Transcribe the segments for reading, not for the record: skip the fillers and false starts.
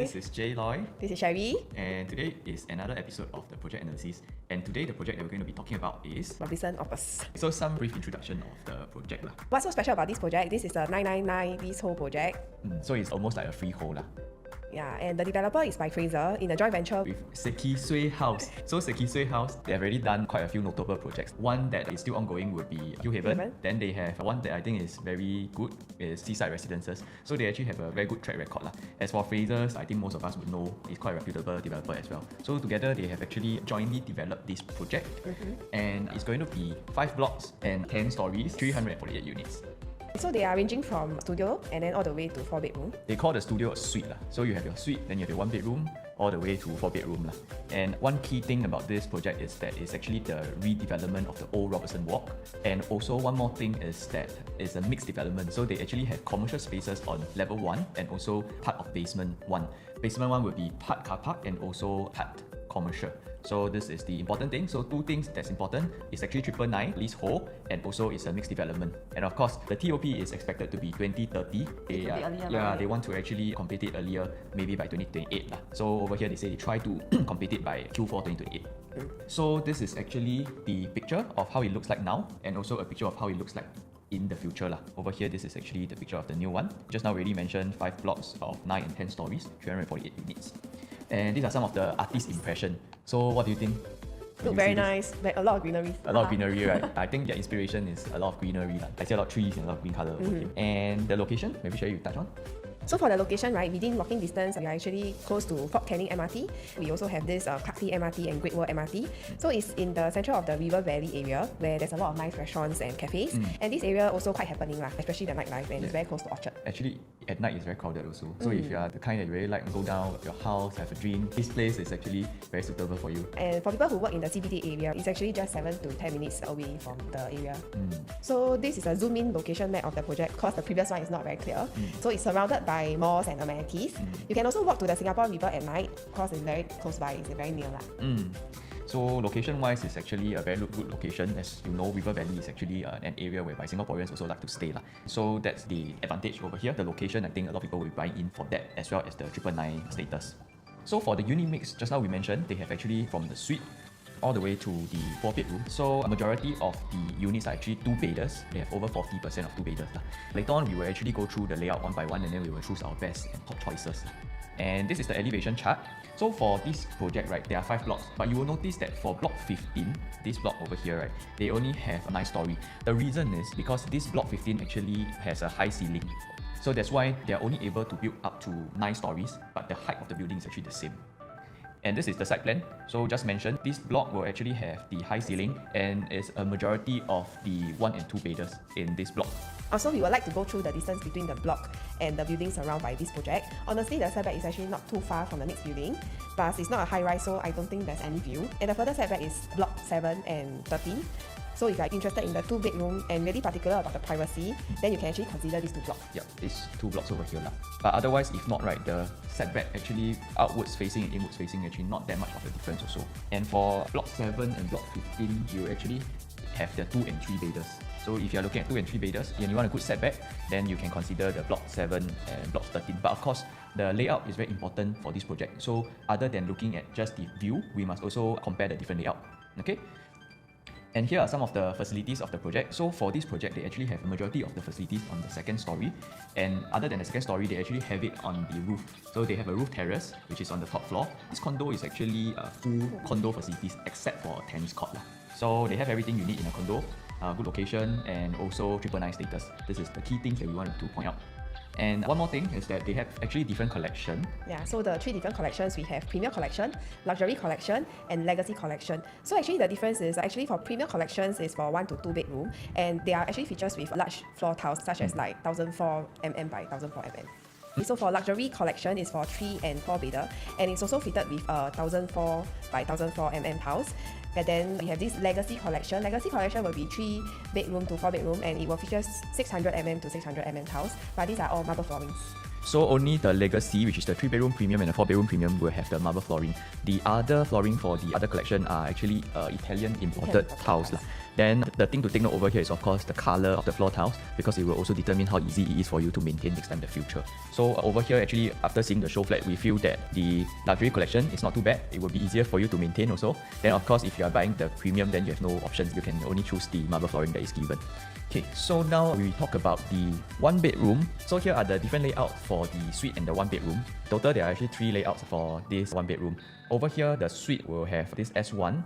This is Jay Loy. This is Sherry. And today is another episode of the project analysis. And today the project that we're going to be talking about is Robertson Opus. So some brief introduction of the project lah. What's so special about this project? This is a 999 leasehold project. So it's almost like a freehold lah. Yeah, and the developer is by Fraser in a joint venture With Sekisui House. So Sekisui House, they have already done quite a few notable projects. One that is still ongoing would be Hill Haven. Then they have one that I think is very good is Seaside Residences. So they actually have a very good track record lah. As for Fraser's, I think most of us would know it's quite a reputable developer as well. So together they have actually jointly developed this project. And it's going to be 5 blocks and 10 stories, 348 units. So they are ranging from studio and then all the way to 4 bedroom. They call the studio a suite lah. So you have your suite, then you have your 1 bedroom, all the way to 4 bedroom lah. And one key thing about this project is that it's actually the redevelopment of the old Robertson Walk. And also one more thing is that it's a mixed development. So they actually have commercial spaces on level 1 and also part of basement 1. Basement 1 will be part car park and also part commercial. So this is the important thing. So two things that's important is actually 999 leasehold and also it's a mixed development. And of course, the TOP is expected to be 2030. They want to actually complete it earlier, maybe by 2028 lah. So over here they say they try to complete it by Q4 2028. So this is actually the picture of how it looks like now and also a picture of how it looks like in the future lah. Over here, this is actually the picture of the new one. Just now already mentioned 5 blocks of 9 and 10 stories, 348 units. And these are some of the artist's impression. So what do you think? Look very nice, like a lot of greenery. A lot of greenery, right? I think their inspiration is a lot of greenery. I see a lot of trees and a lot of green color over here. And the location, maybe Sherry you touch on? So for the location, right, within walking distance, we are actually close to Fort Canning MRT. We also have this Clarke MRT and Great World MRT. So it's in the center of the River Valley area where there's a lot of nice restaurants and cafes. And this area also quite happening, especially the nightlife, and it's very close to Orchard. Actually, at night it's very crowded also. So if you are the kind that you really like to go down to your house, have a drink, this place is actually very suitable for you. And for people who work in the CBD area, it's actually just 7 to 10 minutes away from the area. So this is a zoom-in location map of the project because the previous one is not very clear. So it's surrounded by malls and amenities. You can also walk to the Singapore River at night because it's very close by, it's very near lah. So location-wise, it's actually a very good location. As you know, River Valley is actually an area whereby Singaporeans also like to stay lah. So that's the advantage over here. The location, I think a lot of people will buy in for that as well as the 999 status. So for the unit mix, just now we mentioned, they have actually from the suite all the way to the 4 bedroom. So a majority of the units are actually 2-bedders. They have over 40% of 2-bedders. Later on, we will actually go through the layout one by one and then we will choose our best and top choices. And this is the elevation chart. So for this project, right, there are 5 blocks, but you will notice that for block 15, this block over here, right, they only have a 9-story. The reason is because this block 15 actually has a high ceiling. So that's why they're only able to build up to 9 stories, but the height of the building is actually the same. And this is the site plan. So just mentioned, this block will actually have the high ceiling and is a majority of the 1 and 2-bedders in this block. Also, we would like to go through the distance between the block and the buildings surrounded by this project. Honestly, the setback is actually not too far from the next building. Plus, it's not a high rise, so I don't think there's any view. And the further setback is block 7 and 13. So if you're interested in the 2-bedroom and really particular about the privacy, then you can actually consider these 2 blocks. Yeah, these 2 blocks over here lah. But otherwise, if not, right, the setback actually outwards facing and inwards facing actually not that much of a difference also. And for block 7 and block 15, you actually have the 2 and 3-bedders. So if you're looking at 2 and 3-bedders and you want a good setback, then you can consider the block 7 and block 13. But of course, the layout is very important for this project. So other than looking at just the view, we must also compare the different layout. Okay? And here are some of the facilities of the project. So for this project, they actually have a majority of the facilities on the 2nd story. And other than the 2nd story, they actually have it on the roof. So they have a roof terrace, which is on the top floor. This condo is actually full condo facilities except for a tennis court. So they have everything you need in a condo. Good location and also 999 status. This is the key things that we wanted to point out. And one more thing is that they have actually different collection. Yeah, so the 3 different collections, we have Premier Collection, Luxury Collection, and Legacy Collection. So actually the difference is actually for Premier Collections is for 1 to 2 bedroom, and they are actually features with large floor tiles such as like 1004 mm by 1004 mm. So for Luxury Collection is for 3 and 4 bedder, and it's also fitted with 1004 by 1004 mm tiles. And then we have this Legacy Collection. Legacy Collection will be 3 bedroom to 4 bedroom, and it will feature 600 mm to 600 mm tiles, but these are all marble floorings. So only the Legacy, which is the 3-bedroom premium and the 4-bedroom premium, will have the marble flooring. The other flooring for the other collection are actually Italian imported tiles. Then the thing to take note over here is of course the color of the floor tiles, because it will also determine how easy it is for you to maintain next time in the future. So over here, actually, after seeing the show flat, we feel that the luxury collection is not too bad. It will be easier for you to maintain also. Then of course, if you are buying the premium, then you have no options. You can only choose the marble flooring that is given. Okay, so now we talk about the 1-bedroom. So here are the different layouts for the suite and the 1-bedroom. Total, there are actually 3 layouts for this 1-bedroom. Over here, the suite will have this S1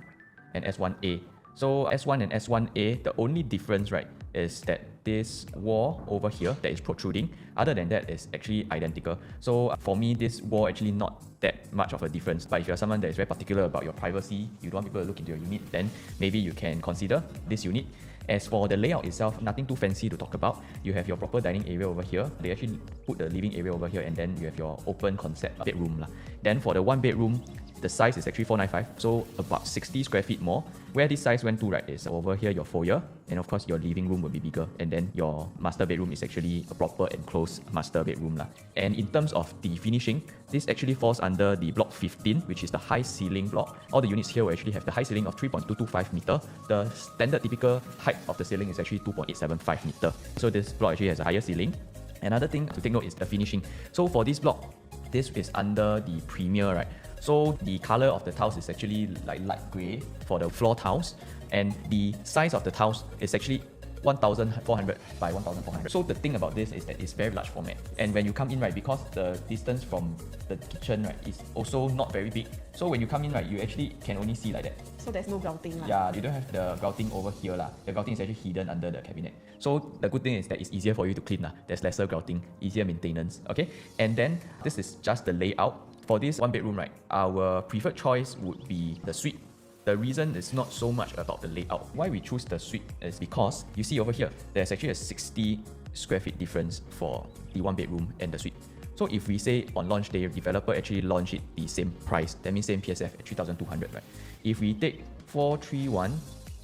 and S1A. So S1 and S1A, the only difference, right, is that this wall over here that is protruding, other than that, is actually identical. So for me, this wall actually not that much of a difference. But if you're someone that is very particular about your privacy, you don't want people to look into your unit, then maybe you can consider this unit. As for the layout itself, nothing too fancy to talk about. You have your proper dining area over here. They actually put the living area over here, and then you have your open concept bedroom. Then for the 1-bedroom, the size is actually 495, so about 60 square feet more. Where this size went to, right, is over here your foyer, and of course your living room will be bigger, and then your master bedroom is actually a proper enclosed master bedroom. And in terms of the finishing, this actually falls under the block 15, which is the high ceiling block. All the units here will actually have the high ceiling of 3.225 meter. The standard typical height of the ceiling is actually 2.875 meter. So this block actually has a higher ceiling. Another thing to take note is the finishing. So for this block, this is under the Premier, right? So the color of the tiles is actually like light grey for the floor tiles, and the size of the tiles is actually 1,400 by 1,400. So the thing about this is that it's very large format, and when you come in, right, because the distance from the kitchen, right, is also not very big, so when you come in, right, you actually can only see like that. So there's no grouting. Yeah, you don't have the grouting over here. The grouting is actually hidden under the cabinet. So the good thing is that it's easier for you to clean. There's lesser grouting, easier maintenance. Okay, and then this is just the layout. For this 1-bedroom, right, our preferred choice would be the suite. The reason is not so much about the layout. Why we choose the suite is because you see over here, there's actually a 60 square feet difference for the 1-bedroom and the suite. So if we say on launch day, developer actually launch it the same price, that means same PSF at 3,200, right? If we take 431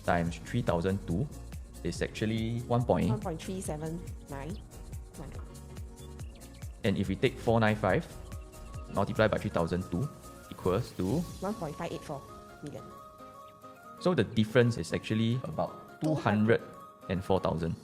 times 3,002, it's actually 1.379. And if we take 495 multiplied by 3,002 equals to 1.584 million. So the difference is actually about 204,000.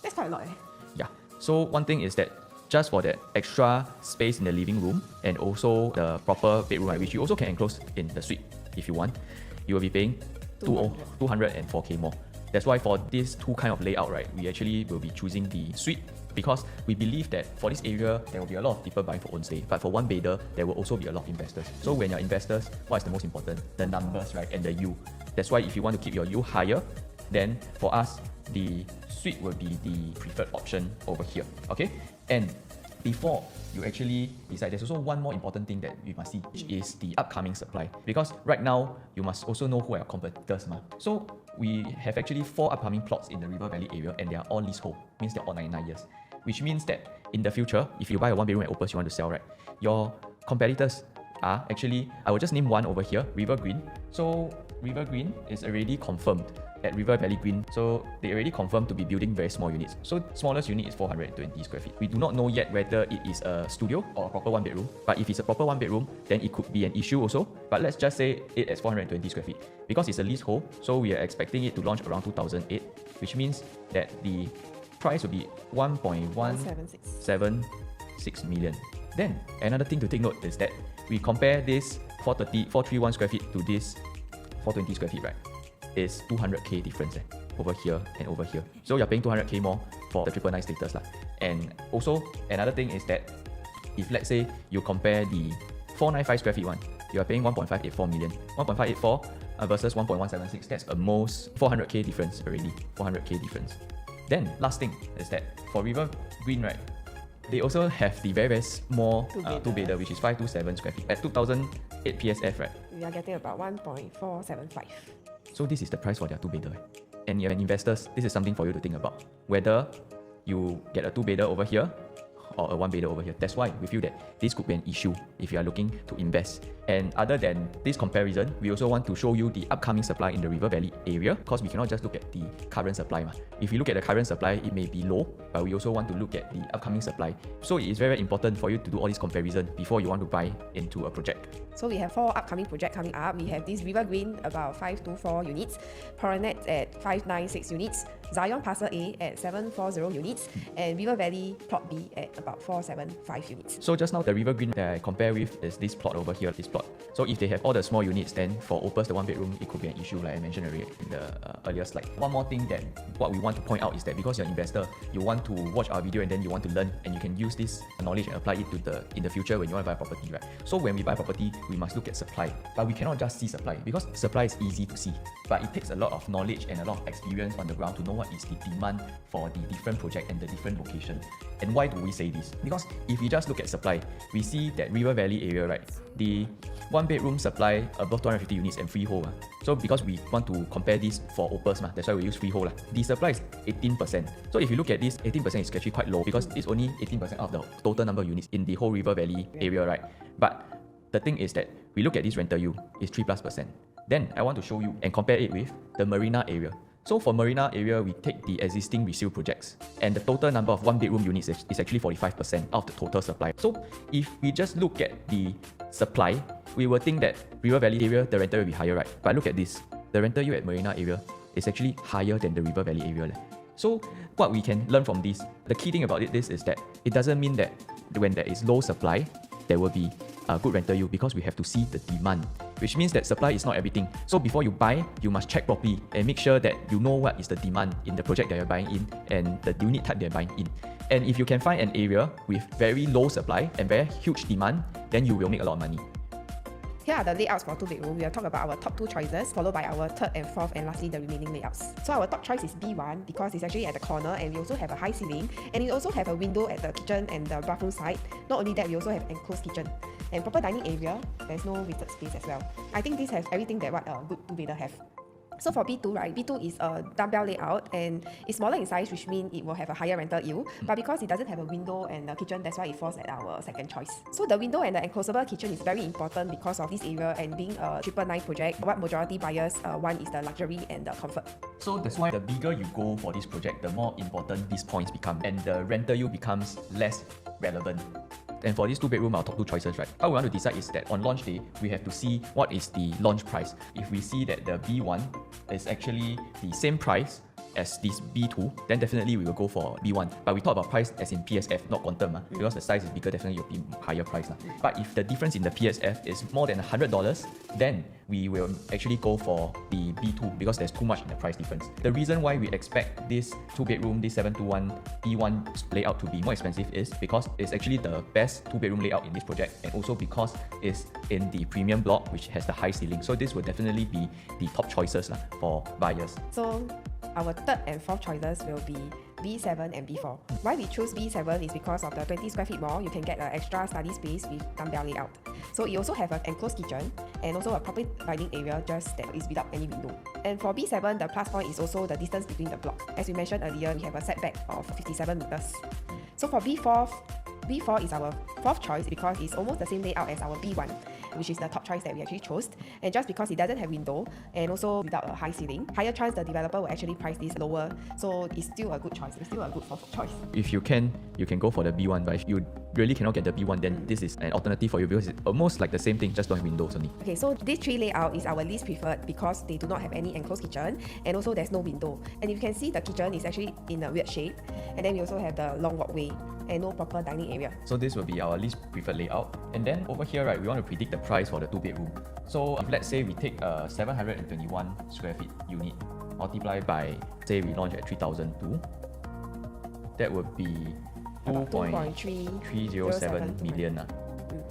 That's quite a lot. Yeah. So one thing is that just for that extra space in the living room and also the proper bedroom, right, which you also can enclose in the suite if you want, you will be paying 204k more. That's why for this two kind of layout, right, we actually will be choosing the suite, because we believe that for this area, there will be a lot of people buying for own stay. But for one bedder, there will also be a lot of investors. So when you're investors, what is the most important? The numbers, right, and the yield. That's why if you want to keep your yield higher, then for us, the suite will be the preferred option over here. Okay? And before you actually decide, there's also one more important thing that you must see, which is the upcoming supply. Because right now, you must also know who are your competitors. So we have actually 4 upcoming plots in the River Valley area, and they are all leasehold, means they're all 99 years. Which means that in the future, if you buy a 1-bedroom at Opus you want to sell, right, your competitors are actually, I will just name one over here, River Green. So River Green is already confirmed at River Valley Green. So they already confirmed to be building very small units. So smallest unit is 420 square feet. We do not know yet whether it is a studio or a proper 1-bedroom. But if it's a proper 1-bedroom, then it could be an issue also. But let's just say it as 420 square feet. Because it's a leasehold, so we are expecting it to launch around 2008, which means that the price will be 1.176 million. Then another thing to take note is that we compare this 431 square feet to this 420 square feet, right? Is 200k difference over here and over here. So you're paying 200k more for the 999 status. And also another thing is that if let's say you compare the 495 square feet one, you are paying 1.584 million. 1.584 versus 1.176, that's almost 400k difference already. 400k difference. Then last thing is that for River Green, right, they also have the very, very small two-bedder, which is 527 square feet. At 2008 PSF, right? We are getting about 1.475. So this is the price for their two-bedder. And you're an investors, this is something for you to think about. Whether you get a two-bedder over here or a one-bedder over here. That's why we feel that this could be an issue if you are looking to invest And other than this comparison, we also want to show you the upcoming supply in the River Valley area, because we cannot just look at the current supply. If you look at the current supply, it may be low, but we also want to look at the upcoming supply. So it is very, very important for you to do all this comparison before you want to buy into a project. So we have 4 upcoming projects coming up. We have this River Green, about 524 units, Coronet at 596 units, Zion Parcel A at 740 units, and River Valley Plot B at about 475 units. So just now, the River Green that I compare with is this plot over here, this plot. So if they have all the small units, then for Opus, the 1-bedroom, it could be an issue, like I mentioned earlier in the earlier slide. One more thing that what we want to point out is that because you're an investor, you want to watch our video and then you want to learn, and you can use this knowledge and apply it to in the future when you want to buy property, right? So when we buy property, we must look at supply, but we cannot just see supply, because supply is easy to see, but it takes a lot of knowledge and a lot of experience on the ground to know what is the demand for the different project and the different location. And why do we say this? Because if we just look at supply, we see that River Valley area, right, the 1-bedroom supply above 250 units and freehold. So because we want to compare this for Opus, that's why we use freehold. The supply is 18%. So if you look at this, 18% is actually quite low, because it's only 18% of the total number of units in the whole River Valley area, right? But the thing is that we look at this rental yield is 3+%. Then I want to show you and compare it with the Marina area. So for Marina area, we take the existing resale projects, and the total number of 1-bedroom units is actually 45% of the total supply. So if we just look at the supply, we will think that River Valley area, the rental will be higher, right? But look at this, the rental yield at Marina area is actually higher than the River Valley area. So what we can learn from this, the key thing about this is that it doesn't mean that when there is low supply, there will be a good rental yield, because we have to see the demand, which means that supply is not everything. So before you buy, you must check properly and make sure that you know what is the demand in the project that you're buying in and the unit type that you're buying in. And if you can find an area with very low supply and very huge demand, then you will make a lot of money. Here are the layouts for 2-bedroom. We will talk about our top 2 choices, followed by our third and fourth, and lastly the remaining layouts. So our top choice is B1 because it's actually at the corner, and we also have a high ceiling, and we also have a window at the kitchen and the bathroom side. Not only that, we also have enclosed kitchen and proper dining area. There's no wasted space as well. I think this has everything that what a good 2-bedder have. So for B2, right, B2 is a dumbbell layout and it's smaller in size, which means it will have a higher rental yield. But because it doesn't have a window and a kitchen, that's why it falls at our second choice. So the window and the enclosable kitchen is very important because of this area, and being a 999 project, what majority buyers want is the luxury and the comfort. So that's why the bigger you go for this project, the more important these points become, and the rental yield becomes less relevant. And for these 2-bedroom, our top 2 choices, right? How we want to decide is that on launch day, we have to see what is the launch price. If we see that the B1 is actually the same price as this B2, then definitely we will go for B1. But we talk about price as in PSF, not quantum, because the size is bigger, definitely you'll be higher price. But if the difference in the PSF is more than $100, then we will actually go for the B2 because there's too much in the price difference. The reason why we expect this 2-bedroom, this 721 B1 layout to be more expensive is because it's actually the best 2-bedroom layout in this project, and also because it's in the premium block, which has the high ceiling. So this will definitely be the top choices for buyers. So our third and fourth choices will be B7 and B4. Why we choose B7 is because of the 20 square feet more, you can get an extra study space with dumbbell layout. So you also have an enclosed kitchen and also a proper dining area just that is without any window. And for B7, the plus point is also the distance between the blocks. As we mentioned earlier, we have a setback of 57 meters. So for B4 is our fourth choice because it's almost the same layout as our B1, which is the top choice that we actually chose. And just because it doesn't have window and also without a high ceiling, higher chance the developer will actually price this lower. So it's still a good choice. It's still a good fourth choice. If you can go for the B1, but if you really cannot get the B1, then this is an alternative for you because it's almost like the same thing, just don't have windows only. Okay, so this 3 layout is our least preferred because they do not have any enclosed kitchen and also there's no window. And you can see the kitchen is actually in a weird shape, and then we also have the long walkway and no proper dining area. So this will be our least preferred layout. And then over here, right, we want to predict the price for the 2-bedroom. So if let's say we take a 721 square feet unit, multiply by, say we launch at 3,002, that would be 2.307 million.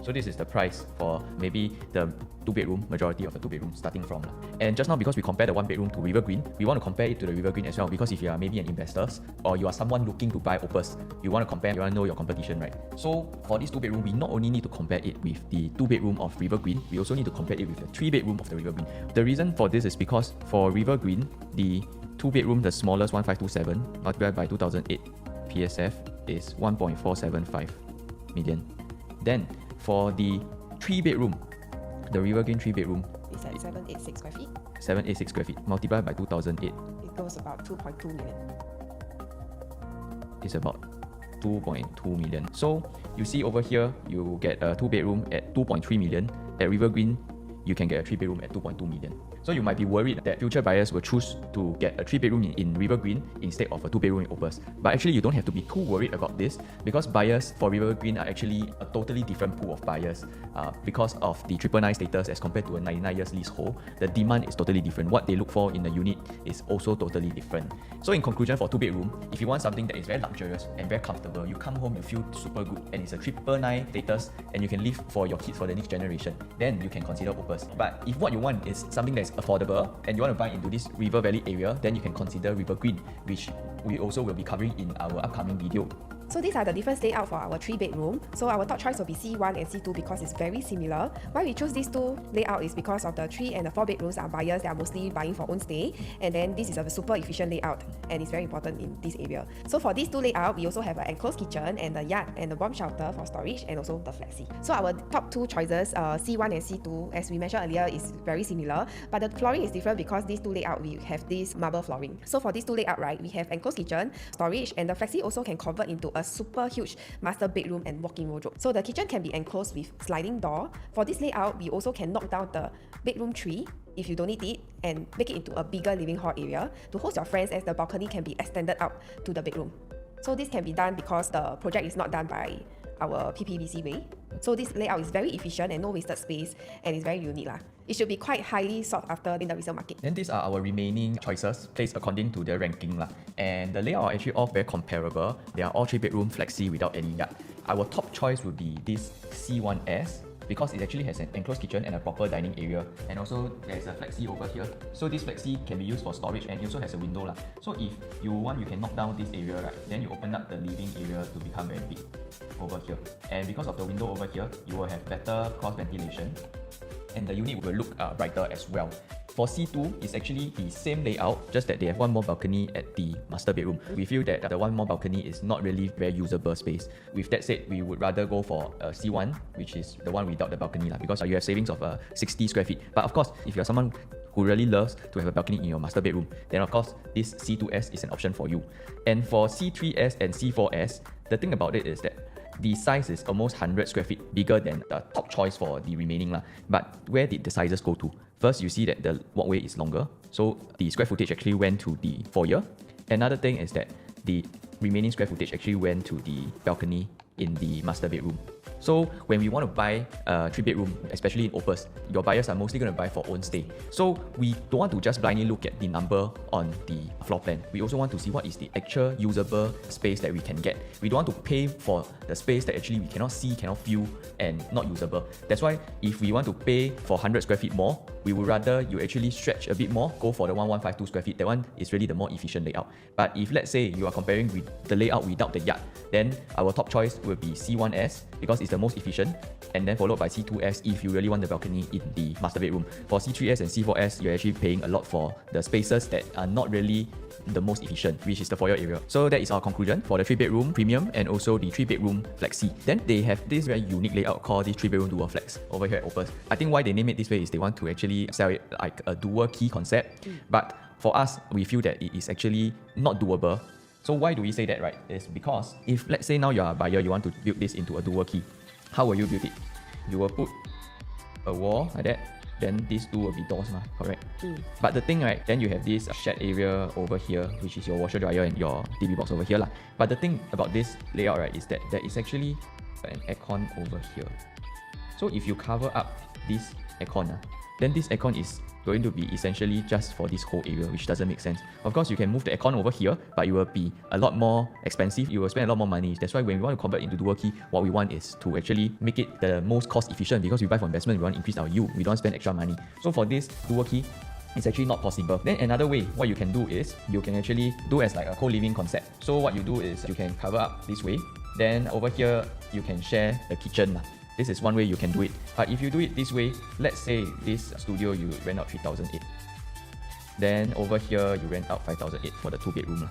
So this is the price for maybe the 2-bedroom, majority of the 2-bedroom starting from. And just now, because we compare the 1-bedroom to River Green, we want to compare it to the River Green as well, because if you are maybe an investor or you are someone looking to buy Opus, you want to compare, you want to know your competition, right? So for this 2-bedroom, we not only need to compare it with the 2-bedroom of River Green, we also need to compare it with the 3-bedroom of the River Green. The reason for this is because for River Green, the 2-bedroom, the smallest 1527 multiplied by 2008 PSF is 1.475 million. Then for the 3-bedroom, The River Green 3-bedroom, It's at 786 square feet. 786 square feet, multiplied by 2008 It goes about 2.2 million. is about 2.2 million. So you see over here, you get a 2-bedroom at 2.3 million. At River Green, you can get a 3-bedroom at 2.2 million. So you might be worried that future buyers will choose to get a 3-bedroom in River Green instead of a 2-bedroom in Opus. But actually, you don't have to be too worried about this, because buyers for River Green are actually a totally different pool of buyers. Because of the 999 status as compared to a 99 years leasehold, the demand is totally different. What they look for in a unit is also totally different. So in conclusion, for 2-bedroom, if you want something that is very luxurious and very comfortable, you come home, you feel super good, and it's a 999 status, and you can live for your kids for the next generation, then you can consider Opus. But if what you want is something that is affordable and you want to buy into this River Valley area, then you can consider River Green, which we also will be covering in our upcoming video. So these are the different layout for our 3-bedroom. So our top choice will be C1 and C2 because it's very similar. Why we choose these two layout is because of the 3 and the 4 bedrooms are buyers that are mostly buying for own stay, and then this is a super efficient layout and it's very important in this area. So for these two layout, we also have an enclosed kitchen and the yard and the bomb shelter for storage, and also the flexi. So our top two choices, C1 and C2, as we mentioned earlier, is very similar, but the flooring is different because these two layout we have this marble flooring. So for these two layout, right, we have enclosed kitchen, storage, and the flexi also can convert into a super huge master bedroom and walk-in wardrobe. So the kitchen can be enclosed with sliding door. For this layout, we also can knock down the bedroom tree if you don't need it and make it into a bigger living hall area to host your friends, as the balcony can be extended out to the bedroom. So this can be done because the project is not done by our PPBC way. So this layout is very efficient and no wasted space, and it's very unique lah. It should be quite highly sought after in the resale market. Then these are our remaining choices placed according to their ranking lah. And the layout are actually all very comparable. They are all 3-bedroom flexi without any yard. Our top choice would be this C1S, because it actually has an enclosed kitchen and a proper dining area, and also there's a flexi over here. So this flexi can be used for storage, and it also has a window lah. So if you want, you can knock down this area, right? Then you open up the living area to become very big over here. And because of the window over here, you will have better cross ventilation, and the unit will look brighter as well. For C2, it's actually the same layout, just that they have one more balcony at the master bedroom. We feel that the one more balcony is not really very usable space. With that said, we would rather go for C1, which is the one without the balcony lah, because you have savings of 60 square feet. But of course, if you're someone who really loves to have a balcony in your master bedroom, then of course this C2S is an option for you. And for C3S and C4S, the thing about it is that the size is almost 100 square feet bigger than the top choice for the remaining lah. But where did the sizes go to? First, you see that the walkway is longer, so the square footage actually went to the foyer. Another thing is that the remaining square footage actually went to the balcony in the master bedroom. So when we want to buy a 3-bedroom, especially in Opus, your buyers are mostly going to buy for own stay. So we don't want to just blindly look at the number on the floor plan. We also want to see what is the actual usable space that we can get. We don't want to pay for the space that actually we cannot see, cannot feel, and not usable. That's why if we want to pay for 100 square feet more, we would rather you actually stretch a bit more, go for the 1152 square feet. That one is really the more efficient layout. But if let's say you are comparing with the layout without the yard, then our top choice will be C1S, because it's the most efficient, and then followed by C2S if you really want the balcony in the master bedroom. For C3S and C4S, you're actually paying a lot for the spaces that are not really the most efficient, which is the foyer area. So that is our conclusion for the 3-bedroom premium and also the 3-bedroom flexi. Then they have this very unique layout called this 3-bedroom dual flex over here at Opus. I think why they name it this way is they want to actually sell it like a dual key concept. But for us, we feel that it is actually not doable. So why do we say that, right? It's because if let's say now you are a buyer, you want to build this into a dual key. How will you build it? You will put a wall like that, then these two will be doors, correct? But the thing, right, then you have this shed area over here, which is your washer dryer and your TV box over here lah. But the thing about this layout, right, is that there is actually an aircon over here. So if you cover up this aircon, then this aircon is going to be essentially just for this whole area, which doesn't make sense. Of course, you can move the aircon over here, but it will be a lot more expensive. You will spend a lot more money. That's why when we want to convert into dual key, what we want is to actually make it the most cost efficient, because we buy for investment, we want to increase our yield. We don't spend extra money. So for this dual key, it's actually not possible. Then another way, what you can do is, you can actually do as like a co-living concept. So what you do is, you can cover up this way. Then over here, you can share the kitchen. This is one way you can do it. But if you do it this way, let's say this studio you rent out 3,008. Then over here you rent out 5,008 for the 2-bedroom.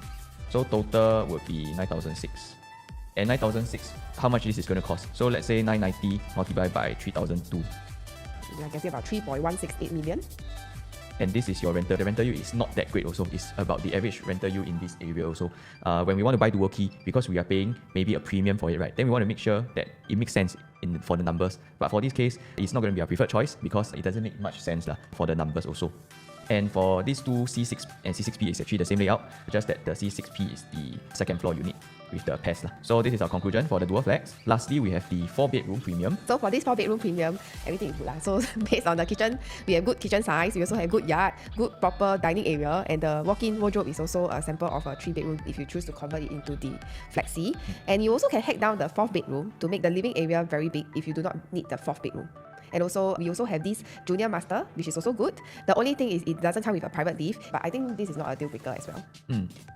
So total would be 9,006. And 9,006, how much this is going to cost? So let's say 990 multiplied by 3,002. I can say about 3.168 million. And this is your rental. The rental yield is not that great also. It's about the average rental yield in this area also. When we want to buy dual key, because we are paying maybe a premium for it, right? Then we want to make sure that it makes sense for the numbers. But for this case, it's not going to be our preferred choice because it doesn't make much sense for the numbers also. And for these two, C6 and C6P is actually the same layout, just that the C6P is the second floor unit with the PES. So this is our conclusion for the dual flats. Lastly, we have the 4-bedroom premium. So for this 4-bedroom premium, everything is good. So based on the kitchen, we have good kitchen size, we also have good yard, good proper dining area, and the walk-in wardrobe is also a sample of a 3-bedroom if you choose to convert it into the flexi. And you also can hack down the 4th bedroom to make the living area very big if you do not need the 4th bedroom. And also, we also have this junior master, which is also good. The only thing is it doesn't come with a private lift, but I think this is not a deal breaker as well.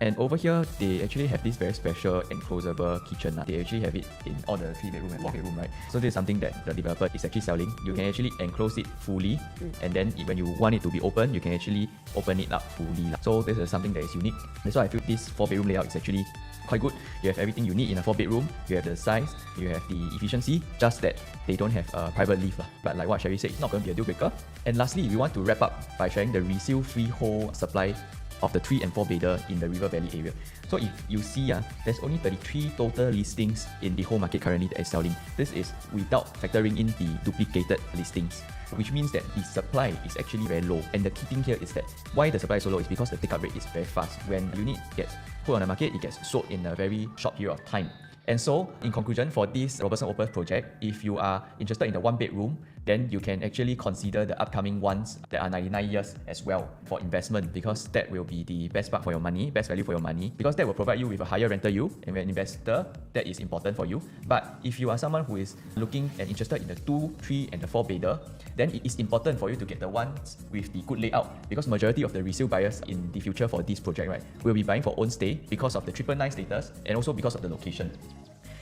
And over here, they actually have this very special enclosable kitchen. They actually have it in all the 3-bedroom and 4-bedroom, right? So this is something that the developer is actually selling. You can actually enclose it fully, and then when you want it to be open, you can actually open it up fully. So this is something that is unique. That's why I feel this 4-bedroom layout is actually quite good. You have everything you need in a 4-bedroom. You have the size, you have the efficiency, just that they don't have a private lift. But like what Sherry said, it's not going to be a deal breaker. And lastly, we want to wrap up by sharing the resale freehold supply of the 3 and 4-bedder in the River Valley area. So if you see, there's only 33 total listings in the whole market currently that is selling. This is without factoring in the duplicated listings, which means that the supply is actually very low. And the key thing here is that why the supply is so low is because the take-up rate is very fast. When unit gets put on the market, it gets sold in a very short period of time. And so, in conclusion, for this Robertson Opus project, if you are interested in the 1-bedroom, then you can actually consider the upcoming ones that are 99 years as well for investment, because that will be the best part for your money, best value for your money, because that will provide you with a higher rental yield. And when an investor, that is important for you. But if you are someone who is looking and interested in the 2, 3 and the 4-bedder, then it is important for you to get the ones with the good layout, because majority of the resale buyers in the future for this project, right, will be buying for own stay because of the 999 status and also because of the location.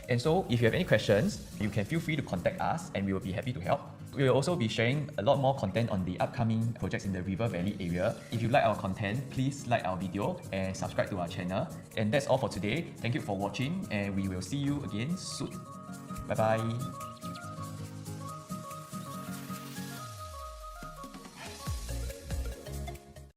And so, if you have any questions, you can feel free to contact us and we will be happy to help. We will also be sharing a lot more content on the upcoming projects in the River Valley area. If you like our content, please like our video and subscribe to our channel. And that's all for today. Thank you for watching and we will see you again soon. Bye bye.